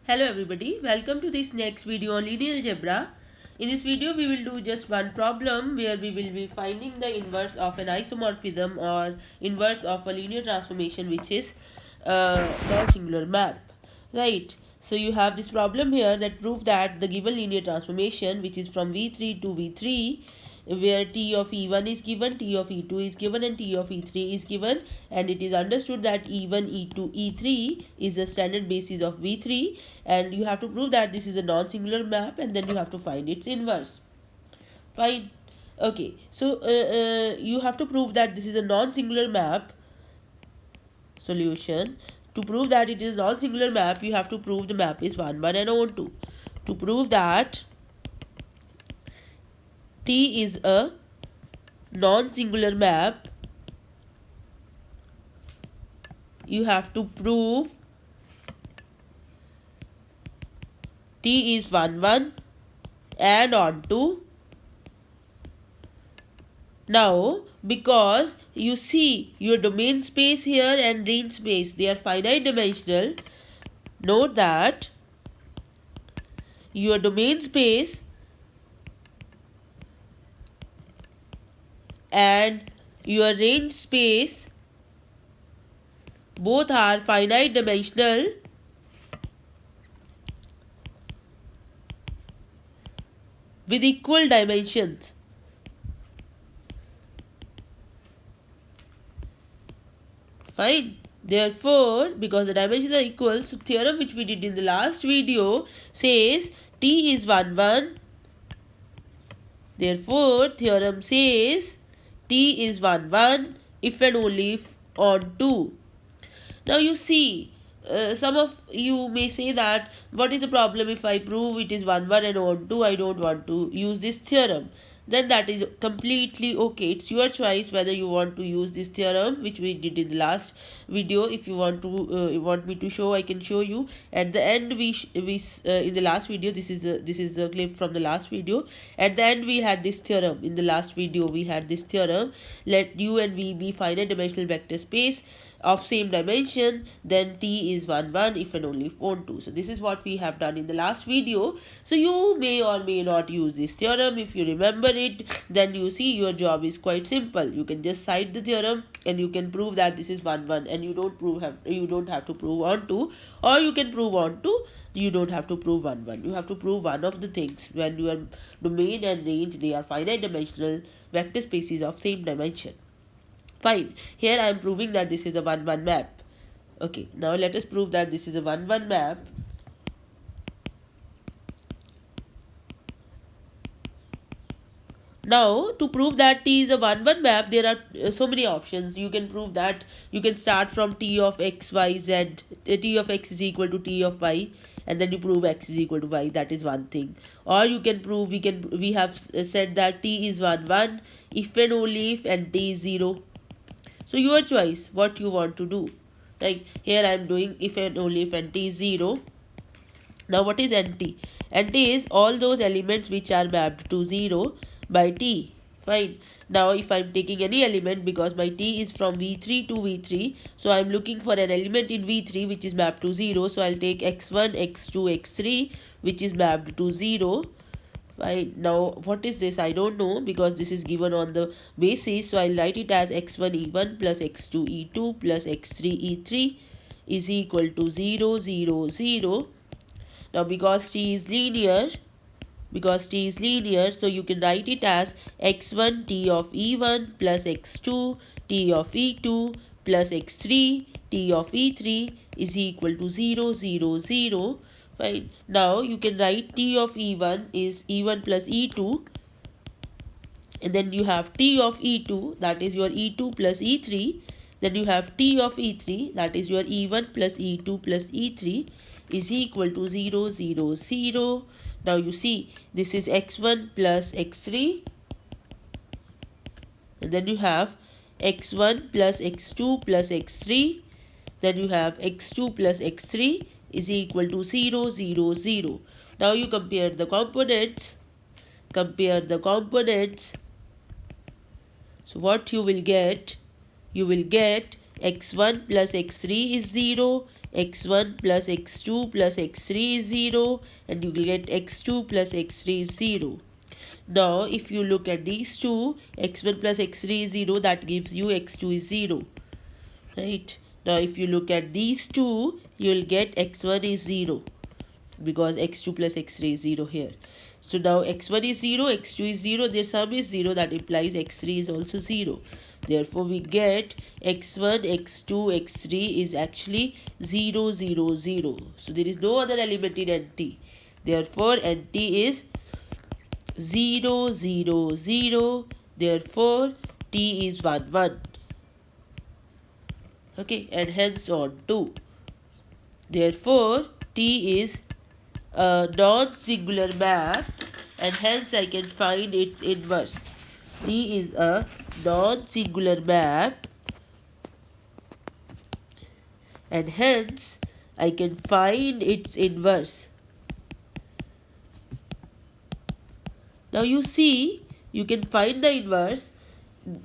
Hello everybody, welcome to this next video on linear algebra. In this video we will do just one problem where we will be finding the inverse of an isomorphism or inverse of a linear transformation which is a non-singular map. Right, so you have this problem here that prove that the given linear transformation which is from V3 to V3 where T of E1 is given, T of E2 is given and T of E3 is given, and it is understood that E1, E2, E3 is the standard basis of V3, and you have to prove that this is a non-singular map and then you have to find its inverse. Fine. Okay, so you have to prove that this is a non-singular map. Solution. To prove that it is a non-singular map, you have to prove the map is 1, 1 and on 2. To prove that T is a non-singular map, you have to prove T is 1 1 and on 2. Now because you see your domain space here and range space, they are finite dimensional, note that your domain space and your range space both are finite dimensional with equal dimensions. Fine. Therefore, because the dimensions are equal, so theorem which we did in the last video says T is 1 1. Therefore, theorem says T is 1 1 if and only if on 2. Now you see, some of you may say that what is the problem if I prove it is 1 1 and on 2, I don't want to use this theorem. Then that is completely okay. It's your choice whether you want to use this theorem which we did in the last video. If you want me to show, I can show you. At the end in the last video, this is the clip from the last video. At the end we had this theorem. In the last video we had this theorem. Let U and V be finite dimensional vector space of same dimension, then T is 1 1 if and only if on 2. So this is what we have done in the last video. So you may or may not use this theorem. If you remember it, then you see your job is quite simple. You can just cite the theorem and you can prove that this is 1 1 and you don't have to prove on 2, or you can prove on 2. You don't have to prove 1 1. You have to prove one of the things. When your domain and range, they are finite dimensional vector spaces of same dimension. Fine. Here I am proving that this is a 1 1 map. Okay, now let us prove that this is a 1 1 map. Now, to prove that T is a 1 1 map, there are so many options. You can prove that you can start from T of x, y, z. T of x is equal to T of y, and then you prove x is equal to y. That is one thing. Or you can prove, we have said that T is 1 1 if and only if and T is 0. So your choice, what you want to do. Like here I am doing if and only if nt is 0. Now what is nt? Nt is all those elements which are mapped to 0 by t. Fine. Now if I am taking any element, because my t is from v3 to v3, so I am looking for an element in v3 which is mapped to 0. So I will take x1, x2, x3 which is mapped to 0. Right, now what is this? I don't know, because this is given on the basis, so I'll write it as x1 e1 plus x2 e2 plus x3 e3 is equal to 0 0 0. Now because t is linear, so you can write it as x1 t of e1 plus x2 t of e2 plus x3 t of e3 is equal to 0 0 0. Fine. Now you can write t of e1 is e1 plus e2, and then you have t of e2, that is your e2 plus e3. Then you have t of e3, that is your e1 plus e2 plus e3 is equal to 0 0 0. Now you see this is x1 plus x3, and then you have x1 plus x2 plus x3. Then you have x2 plus x3 is equal to 0 0 0. Now you compare the components. So what you will get? You will get x1 plus x3 is 0 x1 plus x2 plus x3 is 0, and you will get x2 plus x3 is 0. Now if you look at these two, x1 plus x3 is 0, that gives you x2 is 0. Right? Now if you look at these two, you will get x1 is 0, because x2 plus x3 is 0 here. So now x1 is 0, x2 is 0, their sum is 0, that implies x3 is also 0. Therefore we get x1, x2, x3 is actually 0, 0, 0. So there is no other element in NT. Therefore NT is 0, 0, 0. Therefore T is 1, 1. Okay, and hence on 2. Therefore T is a non-singular map, and hence I can find its inverse. T is a non-singular map, and hence I can find its inverse. Now you see, you can find the inverse.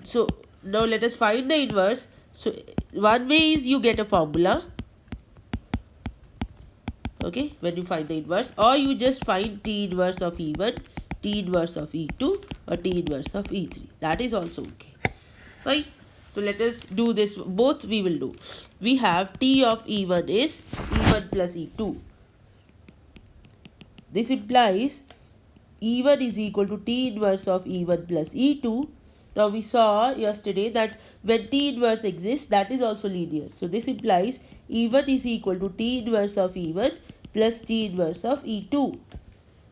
So now let us find the inverse. So one way is you get a formula, okay, when you find the inverse, or you just find T inverse of E1, T inverse of E2, or T inverse of E3. That is also okay. Fine. So let us do this. Both we will do. We have T of E1 is E1 plus E2. This implies E1 is equal to T inverse of E1 plus E2. Now we saw yesterday that when T inverse exists, that is also linear. So this implies E1 is equal to T inverse of E1 plus T inverse of E2.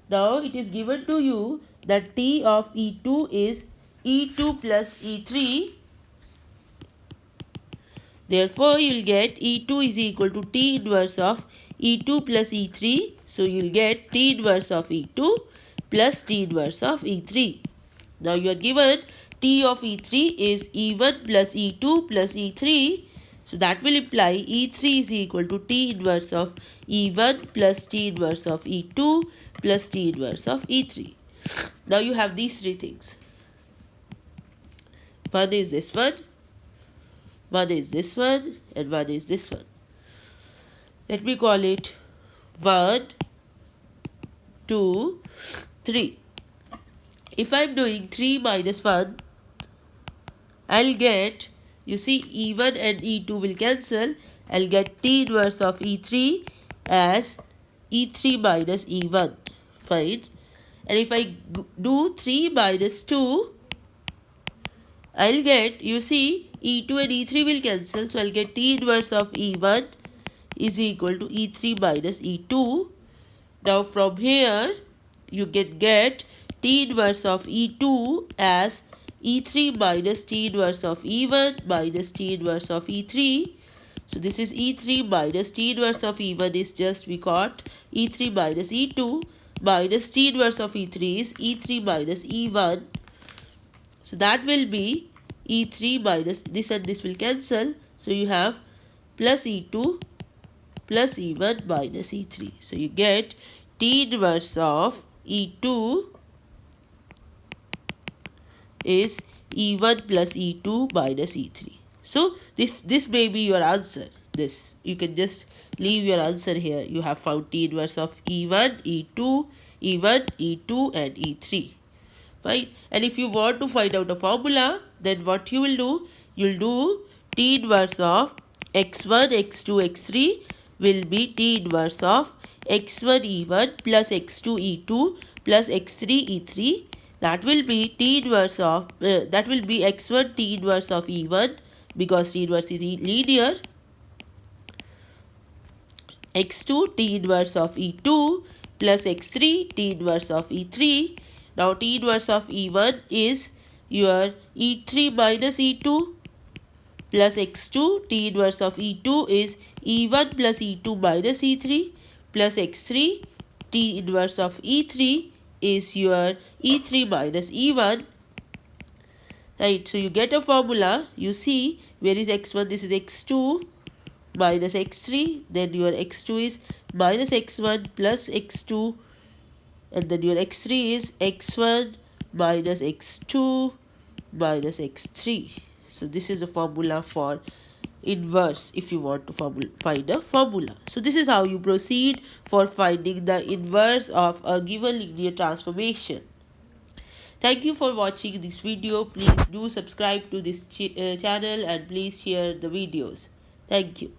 Now it is given to you that T of E2 is E2 plus E3. Therefore you will get E2 is equal to T inverse of E2 plus E3. So you will get T inverse of E2 plus T inverse of E3. Now you are given T of E3 is E1 plus E2 plus E3. So that will imply E3 is equal to T inverse of E1 plus T inverse of E2 plus T inverse of E3. Now you have these three things. One is this one is this one, and one is this one. Let me call it 1, 2, 3. If I am doing 3 minus 1, I'll get, you see, E1 and E2 will cancel. I'll get T inverse of E3 as E3 minus E1. Fine. And if I do 3 minus 2, I'll get, you see, E2 and E3 will cancel. So I'll get T inverse of E1 is equal to E3 minus E2. Now from here, you can get T inverse of E2 as E3 minus T inverse of E1 minus T inverse of E3. So this is E3 minus T inverse of E1 is just, we got E3 minus E2 minus T inverse of E3 is E3 minus E1. So that will be E3 minus this, and this will cancel. So you have plus E2 plus E1 minus E3. So you get T inverse of E2 is E1 plus E2 minus E3. So this may be your answer. This, you can just leave your answer here. You have found T inverse of E1, E2, E1, E2 and E3. Fine. And if you want to find out a formula, then what you will do? You'll do T inverse of x1, x2, x3 will be T inverse of x1 E1 plus x2 E2 plus x3 E3. That will be T inverse of that will be x1 T inverse of E1, because T inverse is linear, x2 T inverse of E2 plus x3 T inverse of E3. Now T inverse of E1 is your E3 minus E2 plus x2. T inverse of E2 is E1 plus E2 minus E3 plus x3. T inverse of E3 is your E3 minus E1. Right, so you get a formula. You see, where is x1? This is x2 minus x3. Then your x2 is minus x1 plus x2. And then your x3 is x1 minus x2 minus x3. So this is the formula for inverse if you want to find a formula. So this is how you proceed for finding the inverse of a given linear transformation. Thank you for watching this video. Please do subscribe to this channel and please share the videos. Thank you.